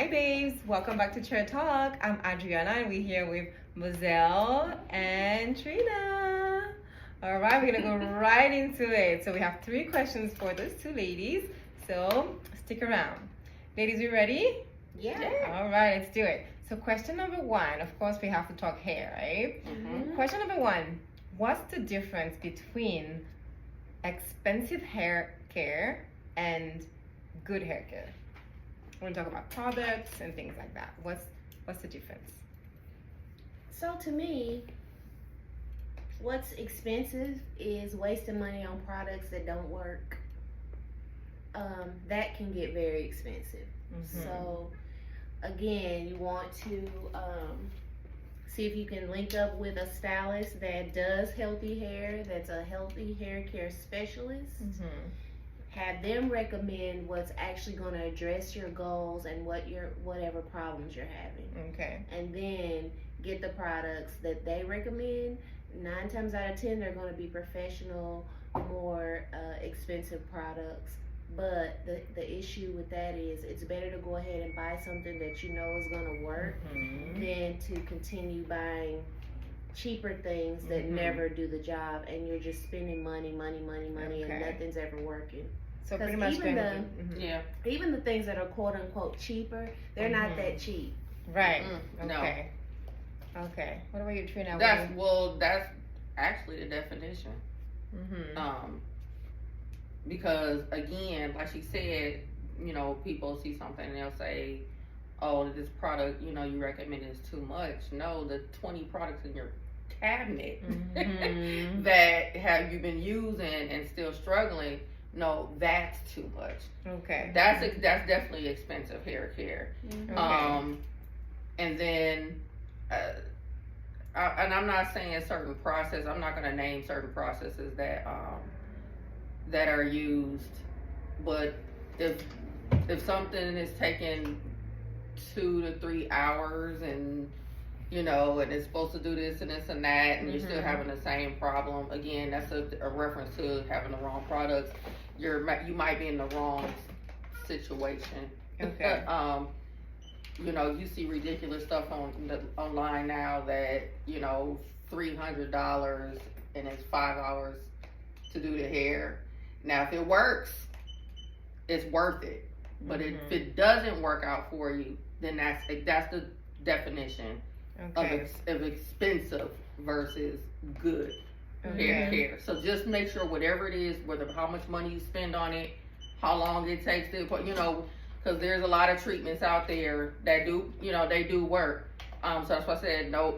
Hi babes, welcome back to Chair Talk. I'm Adrianna and we're here with Mozell and Trina. All right, we're gonna go right into it. So we have 3 questions for those 2 ladies. So stick around. Ladies, you ready? Yeah. All right, let's do it. So question number 1, of course we have to talk hair, right? Question number 1, what's the difference between expensive hair care and good hair care? We're gonna talk about products and things like that. What's the difference? So to me, what's expensive is wasting money on products that don't work. That can get very expensive. So again, you want to see if you can link up with a stylist that does healthy hair, that's a healthy hair care specialist. Have them recommend what's actually going to address your goals and whatever problems you're having. Okay. And then get the products that they recommend. 9 times out of 10, they're going to be professional, more expensive products. But the issue with that is it's better to go ahead and buy something that you know is going to work than to continue buying cheaper things that never do the job, and you're just spending money, and nothing's ever working. So pretty much even the things that are quote unquote cheaper, they're not that cheap. Right. Okay. Okay. What about you, Trina? That's actually the definition. Because again, like she said, people see something and they'll say, "Oh, this product, you recommend is too much." No, the 20 products in your cabinet that have you been using and still struggling. No, that's too much. Okay. That's definitely expensive hair care. And then, and I'm not saying certain process. I'm not going to name certain processes that are used. But if something is taking 2 to 3 hours and and it's supposed to do this and this and that, and you're still having the same problem. Again, that's a reference to having the wrong products. You might be in the wrong situation. Okay. You see ridiculous stuff online now that $300 and it's 5 hours to do the hair. Now, if it works, it's worth it. But if it doesn't work out for you, then that's the definition of expensive versus good hair care. So just make sure whatever it is, how much money you spend on it, how long it takes to, because there's a lot of treatments out there that do, they do work. So that's why I said no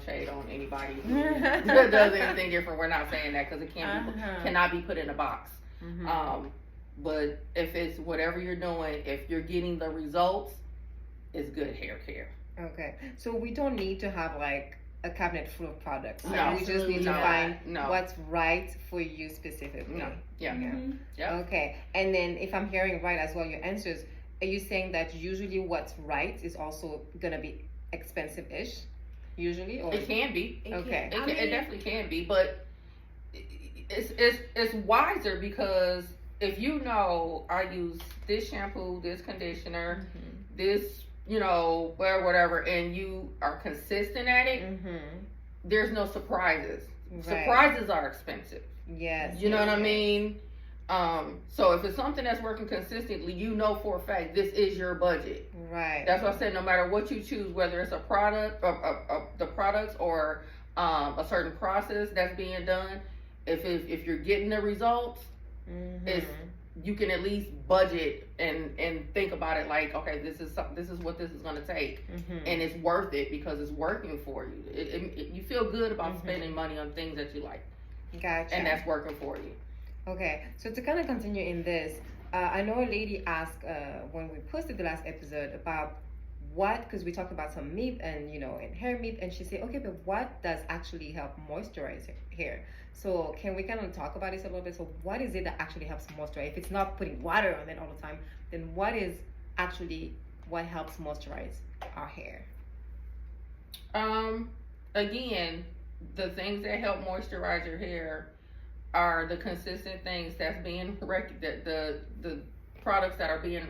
shade on anybody who does anything different. We're not saying that because it cannot be put in a box. But if it's whatever you're doing, if you're getting the results, it's good hair care. Okay, so we don't need to have like a cabinet full of products. No, we just need to find what's right for you specifically. Okay, and then if I'm hearing right as well, your answers, are you saying that usually what's right is also gonna be expensive-ish? Usually, or it can be. Okay, it definitely can be, but it's wiser because if I use this shampoo, this conditioner, this whatever, and you are consistent at it, there's no surprises. Right. Surprises are expensive. Yes. You know what I mean? So if it's something that's working consistently, for a fact this is your budget. Right. That's what I said. No matter what you choose, whether it's a product, the products, or a certain process that's being done, if you're getting the results, you can at least budget and think about it like, okay, this is what this is going to take, and it's worth it because it's working for you. You feel good about spending money on things that you like. Gotcha. And that's working for you. Okay, so to kind of continue in this, I know a lady asked when we posted the last episode about because we talked about some myth and and hair myth, and she said, okay, but what does actually help moisturize hair? So can we kind of talk about this a little bit? So what is it that actually helps moisturize? If it's not putting water on it all the time, then what helps moisturize our hair? Again, the things that help moisturize your hair are the consistent things that's being the products that are being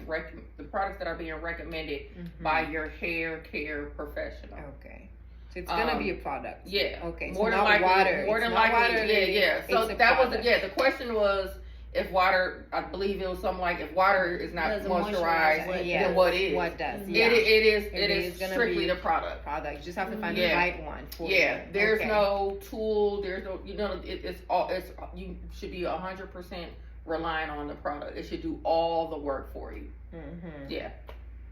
recommended by your hair care professional. Okay. So it's gonna be a product. Yeah. Okay. More so than not likely. water. More It's than not likely. water, Yeah. So it's a that was product. the question was if water. I believe it was something like if water is not Doesn't moisturized, moisturize, then what is? What does? Mhm. Yeah. It is gonna strictly be the product. Product. You just have to find Yeah. the right one for you. Yeah, there's Okay. no tool. There's no, it's all. It's you should be 100% relying on the product. It should do all the work for you. Mm-hmm. Yeah.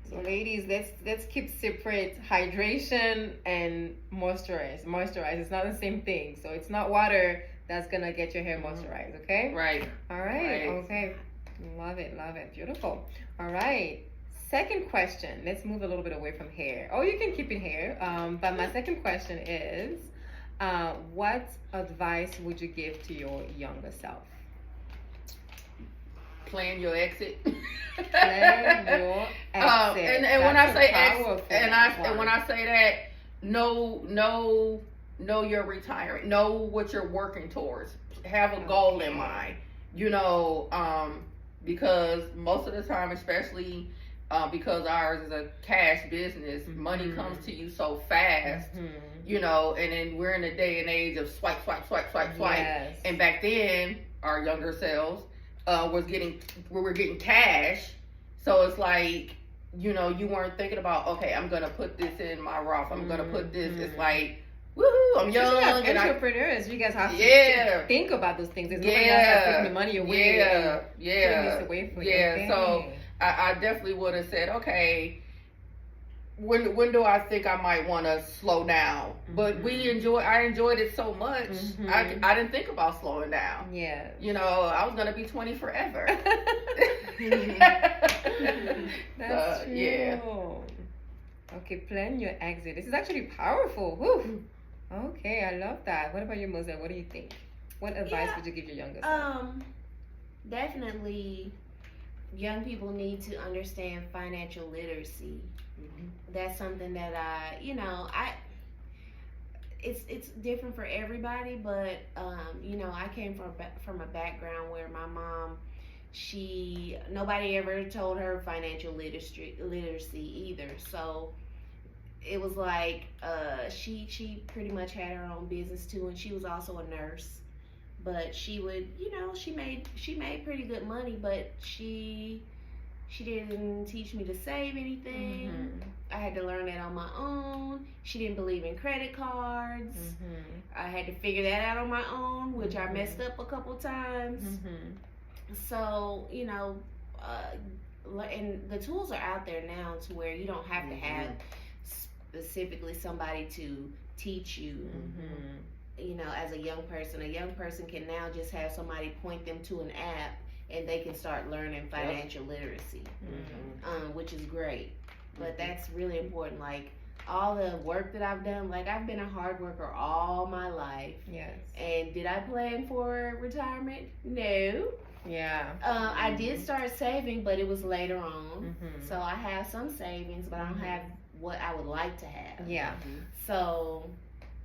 So ladies, let's keep separate hydration and moisturize. Moisturize. It's not the same thing. So it's not water that's gonna get your hair moisturized. Okay. Right. All right. Okay. Love it. Love it. Beautiful. All right. Second question. Let's move a little bit away from hair. Oh, you can keep it hair. But my second question is, what advice would you give to your younger self? Plan your exit. Plan your exit. And when I That's say a powerful and when one. I say that, know your retirement. Know what you're working towards. Have a goal in mind. Because most of the time, especially because ours is a cash business, money comes to you so fast. And then we're in a day and age of swipe. Yes. And back then, our younger selves we were getting cash. So it's like, you weren't thinking about, okay, I'm gonna put this in my Roth. I'm gonna put this. It's like, woohoo! I'm young. As And entrepreneurs, you guys have to think about those things. There's nobody else that's taking the money away. And taking this away from you. Okay. So I definitely would have said, okay, when do I think I might want to slow down? But I enjoyed it so much. I didn't think about slowing down. Yeah. I was gonna be 20 forever. That's true. Yeah. Okay, plan your exit. This is actually powerful. Woo. Okay, I love that. What about you, Mozell? What do you think? What advice would you give your younger self? Definitely, young people need to understand financial literacy. That's something that it's different for everybody, but I came from a background where my mom, nobody ever told her financial literacy either. So it was like she pretty much had her own business too, and she was also a nurse. But she would, she made pretty good money, but she didn't teach me to save anything. I had to learn that on my own. She didn't believe in credit cards. I had to figure that out on my own, which I messed up a couple times. So, and the tools are out there now to where you don't have to have specifically somebody to teach you. As a young person can now just have somebody point them to an app and they can start learning financial literacy, which is great. But that's really important. Like all the work that I've done, like I've been a hard worker all my life. Yes. And did I plan for retirement? No. Yeah. I did start saving, but it was later on. So I have some savings, but I don't have what I would like to have. Yeah. So,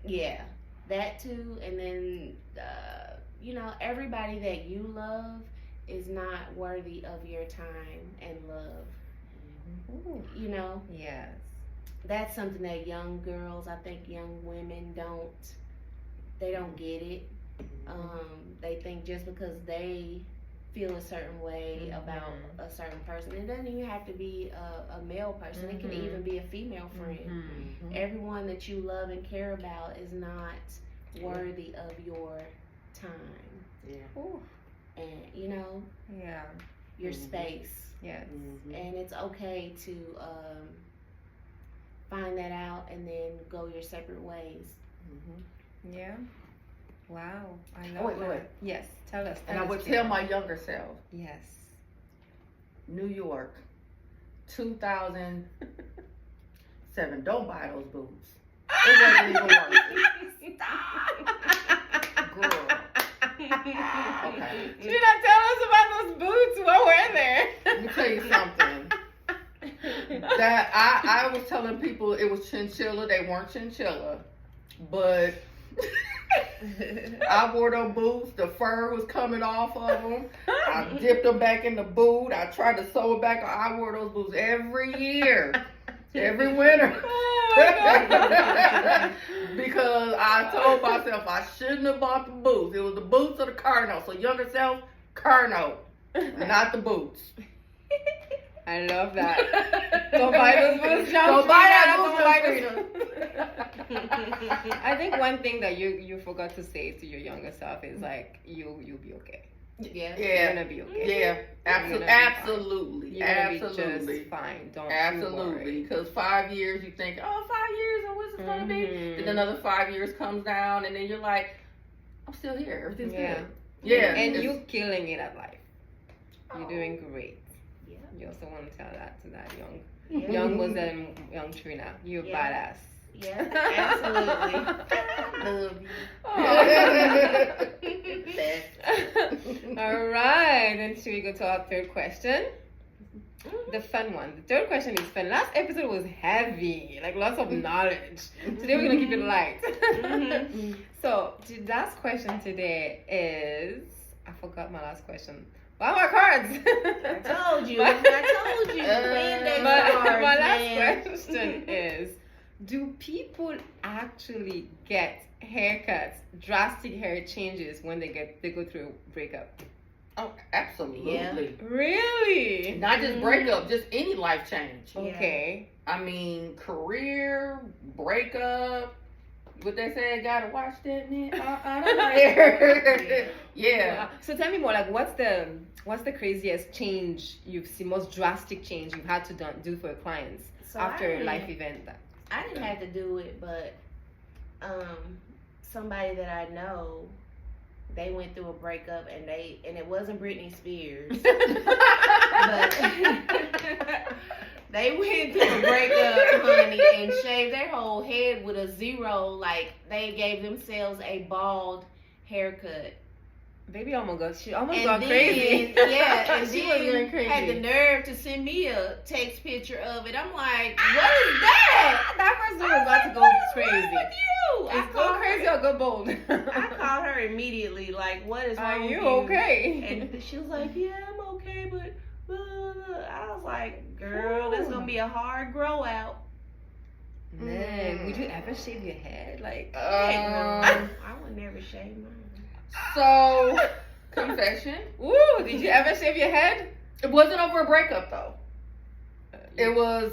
yeah, that too. And then, everybody that you love is not worthy of your time and love. Yes. That's something that young girls, I think young women they don't get it. They think just because they feel a certain way about a certain person, it doesn't even have to be a male person. It can even be a female friend. Everyone that you love and care about is not worthy of your time. And your space. Yes. And it's okay to find that out and then go your separate ways. Yeah. Wow. I love that. Wait. Yes. Tell us. And I would tell my younger self, Yes. New York, 2007. Don't buy those boots. It wasn't even worth it. Girl. Okay. She not tell us about those boots. What were there? Let me tell you something. That I was telling people it was chinchilla. They weren't chinchilla, but I wore them boots. The fur was coming off of them. I dipped them back in the boot. I tried to sew it back. I wore those boots every year, every winter. Because I told myself I shouldn't have bought the boots. It was the boots or the car note. So younger self, car note, not the boots. I love that. Don't buy those boots, John. Don't buy that Don't buy those. I think one thing that you forgot to say to your younger self is like you'll be okay. Yeah. You're gonna be okay. Yeah, absolutely. You're gonna be Absolutely. just fine. Don't Absolutely. Because 5 years you think, oh, 5 years, and what's it gonna be? Then another 5 years comes down, and then you're like, I'm still here. Everything's good. Yeah. And you're killing it at life. You're doing great. Yeah. You also want to tell that to that young Yeah. Mozell and young Trina. You're badass. Yeah, absolutely. Love you. All right, then should we go to our third question? The fun one. The third question is fun. Last episode was heavy, like lots of knowledge. Today we're gonna keep it light. So the last question today is, I forgot my last question. Why my cards? I told you. Playing that cards, my last man. question is, do people actually get haircuts, drastic hair changes when they go through a breakup? Oh, absolutely. Yeah. Really? Not just breakup, just any life change. Okay. I mean, career, breakup. What they say, gotta watch that man. I don't know. Yeah. So tell me more. Like, what's the craziest change you've seen? Most drastic change you've had to do for your clients after a life event? I didn't have to do it, but somebody that I know, they went through a breakup, and it wasn't Britney Spears, but they went through a breakup, honey, and shaved their whole head with a zero. Like, they gave themselves a bald haircut. Baby almost got And crazy. Yeah, and She was going crazy. had the nerve to send me a text picture of it. I'm like, what is that? That person was about to go crazy. What's wrong with you? It's go crazy or go bold. I called her immediately, like, what is wrong Are with you you? okay? And she was like, yeah, I'm okay, but blah, blah, blah. I was like, girl, that's gonna be a hard grow out. Man, would you ever shave your head? Like, I would never shave mine. So, confession. ooh, did you ever shave your head? It wasn't over a breakup though. It was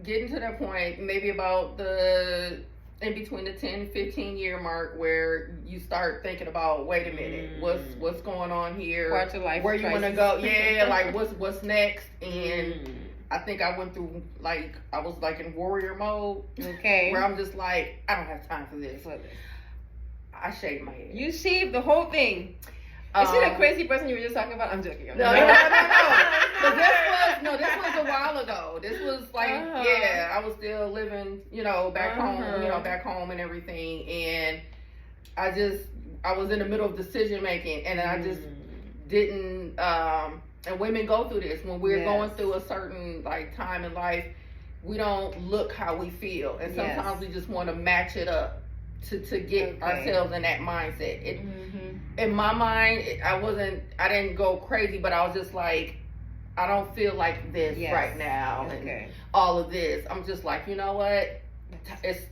getting to that point, maybe about in between the 10-15 year mark, where you start thinking about, wait a minute, what's going on here? Part of life Where you want to crisis. go? Yeah, like what's next? And I think I went through, like, I was like in warrior mode, Okay. where I'm just like, I don't have time for this. I shaved my head. You shaved the whole thing. Is she the crazy person you were just talking about? I'm joking. No. But this was a while ago. This was like, I was still living, back home and everything. And I was in the middle of decision making, and I just didn't, and women go through this when we're going through a certain like time in life. We don't look how we feel, and sometimes we just want to match it up to get ourselves in that mindset. In my mind, I didn't go crazy, but I was just like, I don't feel like this right now, and all of this. I'm just like, you know what?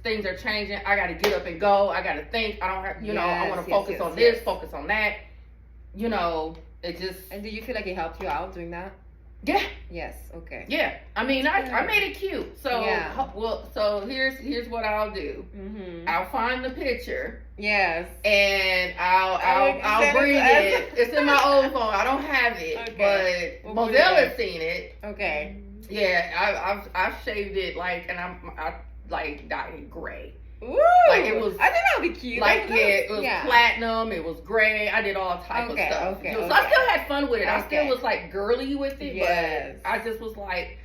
Things are changing. I got to get up and go. I got to think. I don't have, I want to focus on this, focus on that. It just. And did you feel like it helped you out doing that? Yeah. Yes. Okay. Yeah. I mean, I made it cute. So, so here's what I'll do. I'll find the picture. Yes. And I'll bring it. It's in my old phone. I don't have it, but Mozell has seen it. Okay. Yeah, I've shaved it and I dyed it gray. Ooh, like it was. I think that would be cute. Like it was platinum. It was gray. I did all type of stuff. So I still had fun with it. I still was like girly with it, but I just was like,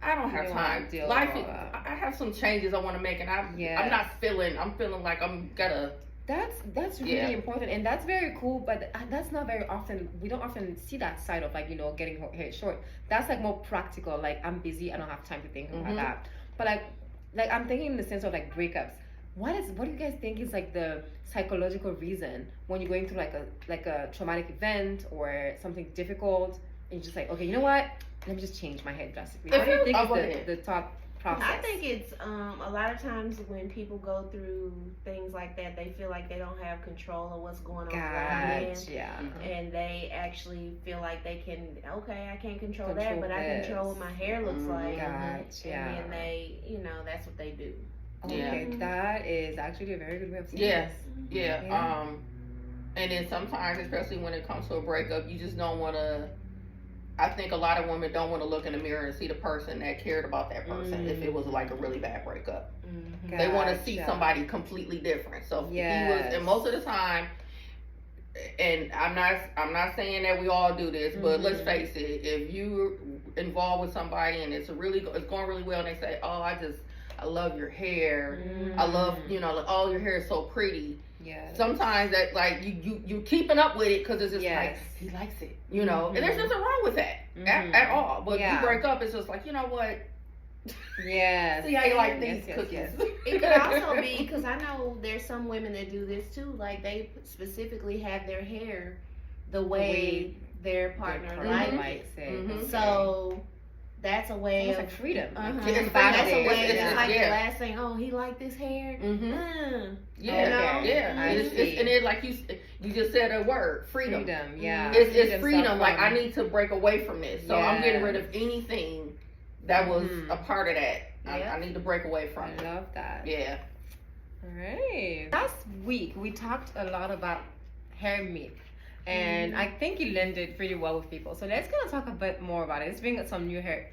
I don't have time. Life. I have some changes I want to make, and I'm not feeling. I'm feeling like I'm gotta. That's really important, and that's very cool. But that's not very often. We don't often see that side of getting hair short. That's like more practical. Like, I'm busy. I don't have time to think about that. But like I'm thinking in the sense of like breakups. what do you guys think is like the psychological reason when you're going through like a traumatic event or something difficult and you're just like, okay, you know what? Let me just change my hair drastically. What do you think is the thought process? I think it's a lot of times when people go through things like that, they feel like they don't have control of what's going on around them. Yeah. And they actually feel like they can, okay, I can't control that, but I control what my hair looks like. And then they, that's what they do. Okay, that is actually a very good way of saying Yes. this. Yeah. And then sometimes, especially when it comes to a breakup, you just don't want to. I think a lot of women don't want to look in the mirror and see the person that cared about that person if it was like a really bad breakup. They want to see somebody completely different. So he was, and most of the time, and I'm not saying that we all do this, but let's face it, if you're involved with somebody and it's going really well, and they say, oh, I love your hair, I love, oh, your hair is so pretty. Yeah. Sometimes that like you keeping up with it because it's just like he likes it, and there's nothing wrong with that at all. But you break up, it's just like, you know what? Yeah. See how you like these cookies. Yes. It could also be because I know there's some women that do this too. Like they specifically have their hair the way their partner likes it. So that's a way of like freedom. That's a way. It's like the last thing. Oh, he liked this hair. And then like you just said a word, freedom. It's freedom. Like I need to break away from this, so I'm getting rid of anything that was a part of that. I need to break away from it. I love that. Yeah. All right. Last week we talked a lot about hair myth. And I think you landed pretty well with people. So let's kind of talk a bit more about it. Let's bring up some new hair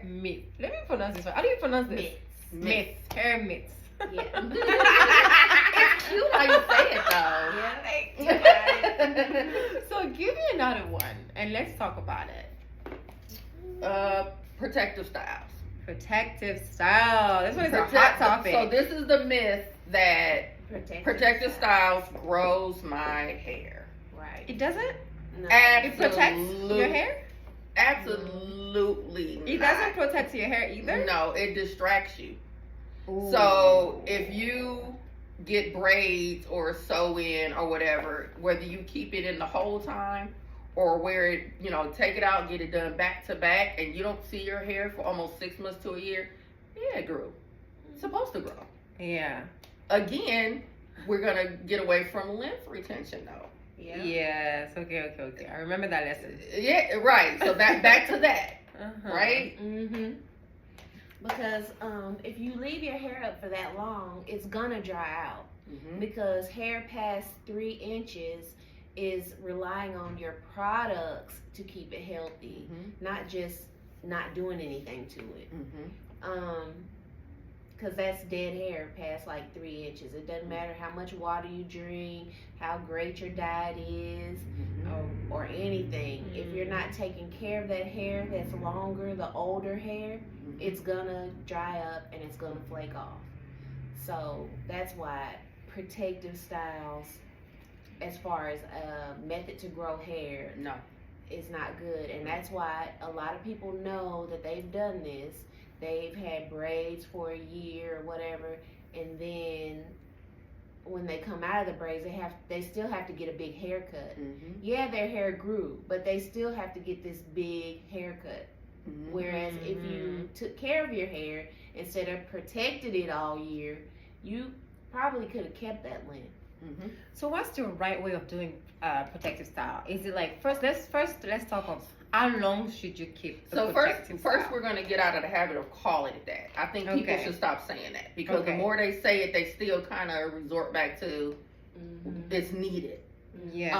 myth. Let me pronounce this right. How do you pronounce this? Myth. Hair myths. Yeah. It's cute how you say it though. Yeah. So give me another one and let's talk about it. Protective styles. Protective style. This one is a hot topic. So this is the myth that protective styles grows my hair. Right. It doesn't? No. It protects your hair? Absolutely. It doesn't protect your hair either? No, it distracts you. Ooh. So if you get braids or sew in or whatever, whether you keep it in the whole time or wear it, take it out, get it done back to back, and you don't see your hair for almost 6 months to a year, it grew. It's supposed to grow. Yeah. Again, we're going to get away from length retention though. Yeah. Yes. Okay. I remember that lesson. Yeah. Right. So that back to that. Right. Because if you leave your hair up for that long, it's gonna dry out. Because hair past 3 inches is relying on your products to keep it healthy, not just not doing anything to it. Because that's dead hair past like 3 inches. It doesn't matter how much water you drink, how great your diet is, or anything. If you're not taking care of that hair that's longer, the older hair, it's gonna dry up and it's gonna flake off. So that's why protective styles, as far as a method to grow hair, is not good. And that's why a lot of people know that they've done this. They've had braids for a year or whatever, and then when they come out of the braids, they still have to get a big haircut. Yeah, their hair grew, but they still have to get this big haircut. Whereas if you took care of your hair instead of protected it all year, you probably could have kept that length. So what's the right way of doing protective style? Is it like let's talk of how long should you keep the protective style? First we're going to get out of the habit of calling it that. I think people should stop saying that because the more they say it, they still kind of resort back to it's needed. Yes.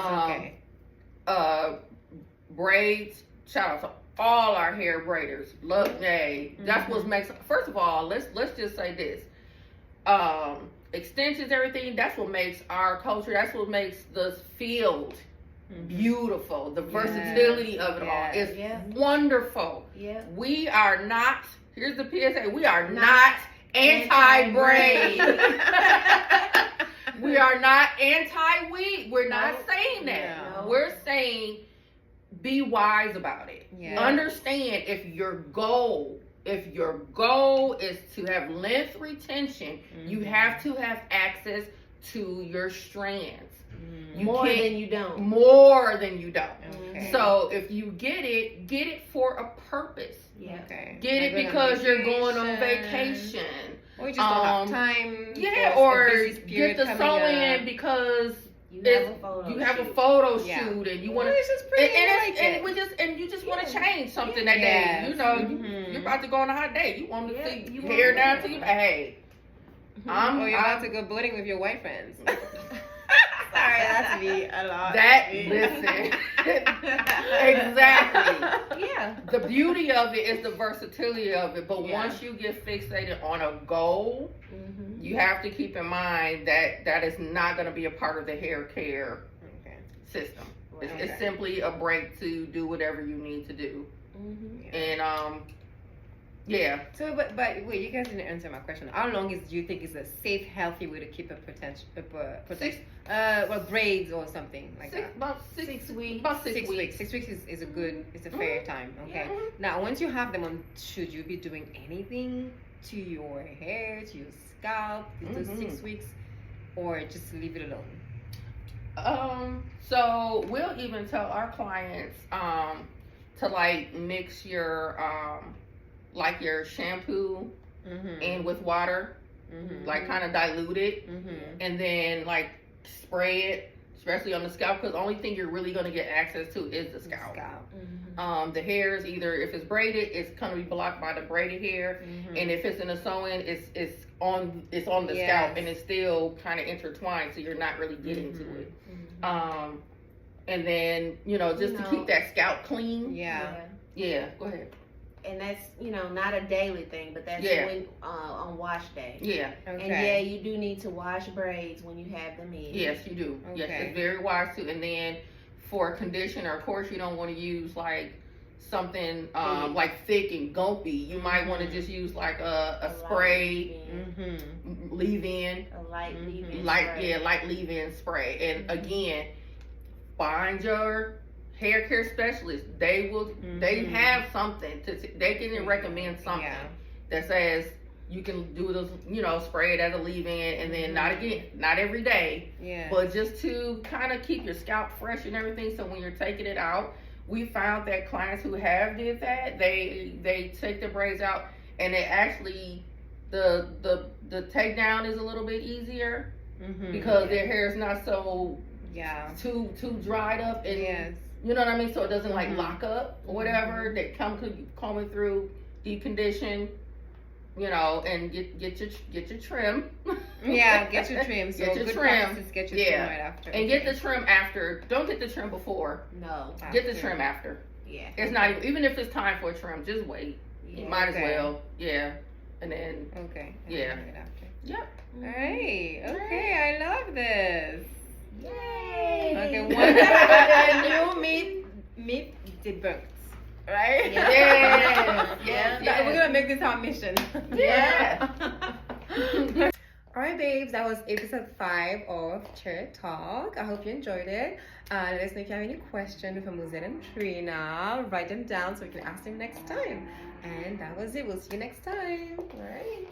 Braids. Shout out to all our hair braiders. Look, that's what makes. First of all, let's just say this. Extensions, everything, that's what makes our culture, that's what makes the field beautiful. The versatility of it all is wonderful. We are not, here's the PSA, we are not anti-braid. We are not anti-weed. We're not saying that. No. We're saying be wise about it. Understand if your goal if your goal is to have length retention, you have to have access to your strands. You More can't- than you don't. More than you don't. Okay. So if you get it for a purpose. Yeah. Okay. Get it Like because you're going on vacation. vacation. Or you just don't have time. Yeah, for a or busy period get the coming sew-in up. because You it's- have a photo. you have a shoot. photo Yeah. shoot and you Well, want to it's just pretty. I like it. you just want to change something Yeah. that day. You know, Mhm. you're about to go on a hot date. You want to Yeah, see you hair want- down to you. Hey, Or you're about to go boating with your white friends. Sorry, that's me a lot. that listen. Exactly. Yeah. The beauty of it is the versatility of it, but Yeah. once you get fixated on a goal, Mm-hmm. you have to keep in mind that that is not going to be a part of the hair care Okay. system. It's, Okay. it's simply a break to do whatever you need to do. Mm-hmm. And yeah. So, but wait, you guys didn't answer my question. How long do you think is a safe, healthy way to keep a well, braids or something like that? About 6 weeks. About 6 6 weeks. weeks. 6 weeks is a good, it's a fair time. Okay. Mhm. Now, once you have them on, should you be doing anything to your hair, to your scalp, those Mhm. 6 weeks, or just leave it alone? So we'll even tell our clients to like mix your like your shampoo Mm-hmm. in with water, Mm-hmm. like kind of dilute it, Mm-hmm. and then like spray it, especially on the scalp, because the only thing you're really going to get access to is the scalp. Mm-hmm. The hair is either, if it's braided, it's going to be blocked by the braided hair, Mm-hmm. and if it's in a sew-in, it's on the Yes. scalp, and it's still kind of intertwined, so you're not really getting to it. Mm-hmm. And then just to keep that scalp clean. Yeah. Yeah. Go ahead. And that's not a daily thing, but that's Yeah. when on wash day. Yeah. Okay. And yeah, you do need to wash braids when you have them in. Yes, you do. Yes, Okay. it's very wise too. And then for conditioner, of course, you don't want to use like something like thick and gumpy. You might want to just use like a spray Mm-hmm. leave-in, A light Mhm. leave-in light spray. light leave-in spray. And Mhm. again, find your hair care specialist. They Mhm. have something they can recommend something Yeah. that says you can do those, spray it as a leave-in, and then not every day, Yeah. but just to kind of keep your scalp fresh and everything. So when you're taking it out, we found that clients who have did that, they take the braids out, and it actually the takedown is a little bit easier Mm-hmm. because their hair is not so Yeah. too dried up, and Yes. you know what I mean. So it doesn't like Mhm. lock up or whatever. They coming through, deep condition, and get your trim. Yeah, get your trim. So Get your good trim. practice is get your Yeah. trim right after. And get the trim after. Don't get the trim before. No. Get the trim after. Yeah. It's not even if it's time for a trim. Just wait. Yeah. Might as Okay. well. Yeah. And then Okay. Yeah. Right after. yep. All right. Okay. I love this. Yay. Okay. One new meet debunked. Right? Yes. Yes. That- We're gonna make this our mission. Yeah. All right, babes. That was episode 5 of Chair Talk. I hope you enjoyed it. Let us know if you have any questions for Mozell and Trina. Write them down so we can ask them next time. And that was it. We'll see you next time. All right.